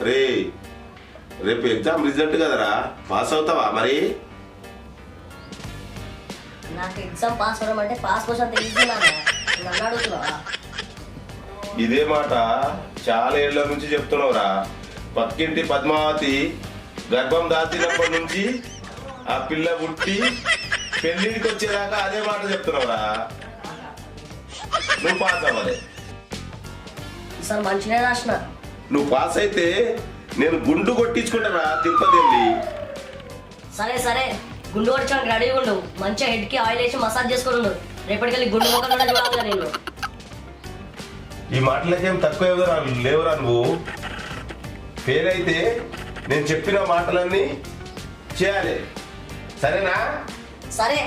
రే రేపు exam result కదరా, pass అవుతావా మరి? నాకు ఎగ్జామ్ పాస్ అవ్వడం అంటే పాస్ కోసం అంత ఈజీ నన్ను అడుగుతున్నావా? ఇదే మాట చాలా ఏళ్ల నుంచి చెప్తున్నావురా. పక్కింటి పద్మావతి గర్భం దాల్చినప్పటి నుంచి ఆ పిల్ల పుట్టి పెళ్లికి వచ్చేదాకా అదే మాట చెప్తున్నావురా. నువ్వు పాస్ అవ్వాలి. ఈసారి మంచిగా రాసిన. నువ్వు పాస్ అయితే నేను గుండు కొట్టించుకుంటారా తిరుపతి వెళ్ళి. సరే సరే, గుండు కొట్టడానికి రెడీగా ఉండు. మంచిగా హెడ్కి ఆయిల్ వేసి మసాజ్ చేసుకుని ఉండు. రేపటికెళ్ళి గుండు మొక్కలు చూడాలి నేను. ఈ మాటలకేం తక్కువ లేవురా. నువ్వు ఫెయిల్ అయితే నేను చెప్పిన మాటలన్నీ చేయాలి, సరేనా? సరే,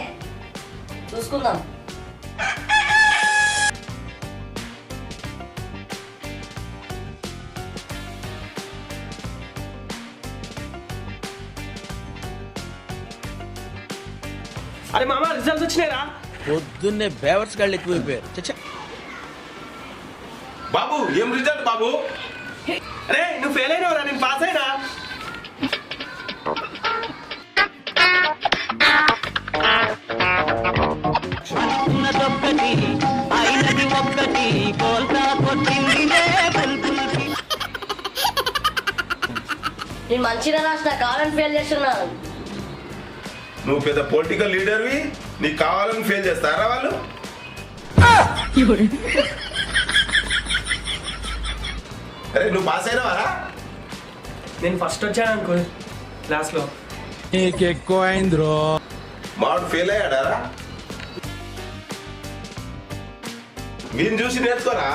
చూసుకుందాం. అరే మామ, రిజల్ట్స్ వచ్చినాయిరా. పొద్దున్నే బేవర్స్ గాళ్ళు ఎక్కువైపోయారు. చచ్చా బాబు, ఏం రిజల్ట్ బాబు? అరే నువ్వు ఫెయిల్ అయినావురా, నేను పాస్ అయినా. నేను మంచిగా రాసిన, కావాలని ఫెయిల్ చేస్తున్నా. నువ్వు పెద్ద పొలిటికల్ లీడర్వి, నీకు కావాలని ఫెయిల్ చేస్తారా వాళ్ళు? అరే నువ్వు పాస్ అయినావారా? నేను ఫస్ట్ వచ్చాను అనుకో క్లాస్ లో. ఎక్కువ అయిందిరో. మావాడు ఫెయిల్ అయ్యాడారా? వీని చూసి నేర్చుకోరా.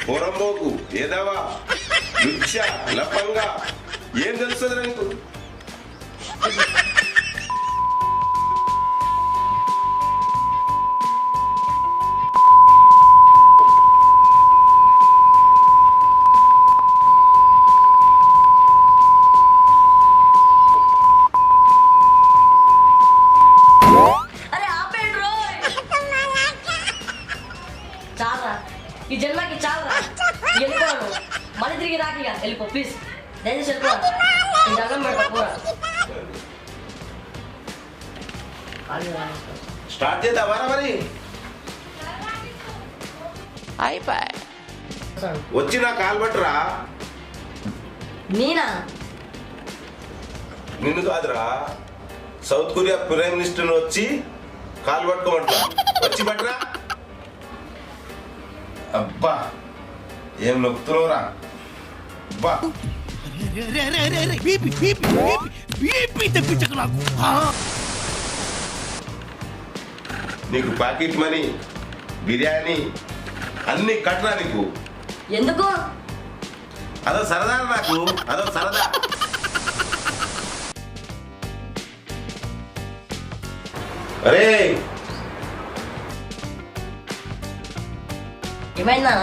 పొరంబోకు ఏదావా లుచ్చ లప్పంగా ఏం తెలుస్తుంది నీకు? చాలరా, ఈ జన్మకి చాలరా. వెళ్ళిపోను, మళ్ళీ తిరిగి రాకి. వెళ్ళిపో ప్లీజ్, దయచేసి వెళ్ళిపో. దండం పెడతా కూడా. స్టార్ట్ చేద్దామారా మరి? వచ్చి నా కాలు పట్టురా. నేనా? నిన్ను కాదురా, సౌత్ కొరియా ప్రైమ్ మినిస్టర్ వచ్చి కాలు పట్టుకోమంటా. వచ్చి పట్టురా. అబ్బా ఏం నొక్కుతున్నావురా. అబ్బా నీకు పాకెట్ మనీ, బిర్యానీ అన్ని కట్టరా నీకు. ఎందుకు? అదో సరదా నాకు, అదో సరదా. అరే ఏమైందా?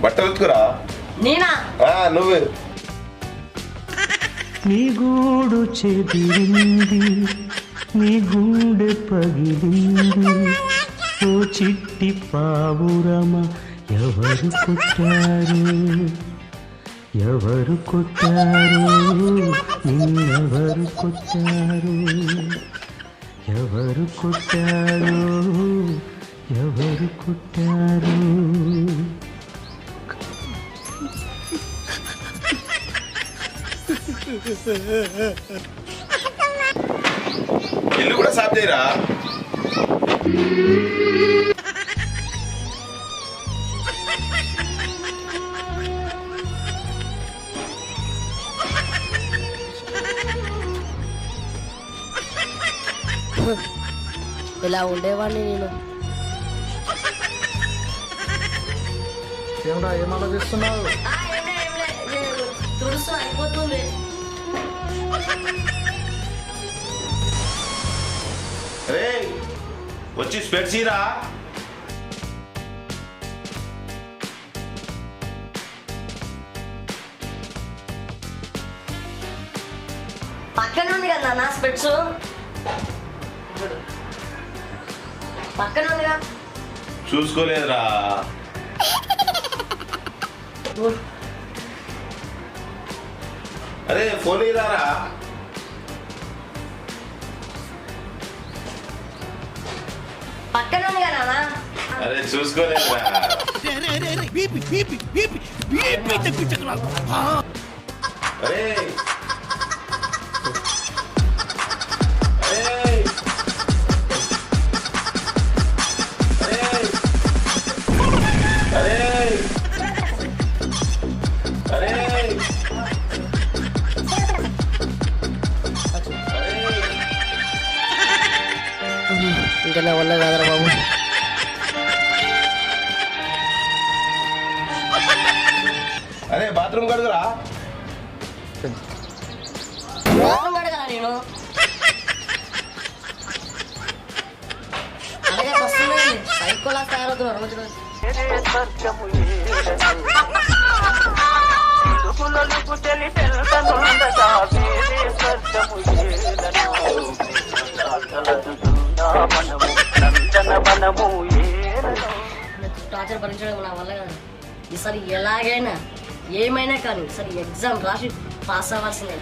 బట్టలు ఉతుకురా. నేనా? నువ్వే. నీ గూడు చెదిరింది, నీ గుండె పగిలింది, ఓ చిట్టి పావురమ ఎవరు కొట్టారు, ఎవరు కొట్టారు, నిన్నెవరు కొట్టారు, ఎవరు కొట్టారు, ఎవరు కొట్టారు? ఇల్లు కూడా సాఫ్ చేయరా. ఇలా ఉండేవాడిని నేను. ఏమరా, ఏం ఆలోచిస్తున్నావు? తుడుస్తూ అయిపోతుంది. రే వచ్చి స్పెట్సీరా. పక్కన ఉంది కదా నా స్పెట్స్. పక్కన ఉందిగా. చూసుకోలేదురా. ఊ, అరే ఫోన్ ఇరారా. పక్కన ఉంది కదా నాన్న. అరే చూసుకోలేదురా. అరే ఇంకా నా వల్ల కాదరా బాబు. అరే బాత్రూమ్ కడుగురా. బాత్రూమ్ కడగలా నేను. అలాగే వస్తున్నాయి సైకోలా తయారవుతున్నా రోజు రోజు. టార్చర్ భరించడం నా వల్ల కాదు. ఈసారి ఎలాగైనా ఏమైనా కానీ ఈసారి ఎగ్జామ్ రాసి పాస్ అవ్వాల్సిందే.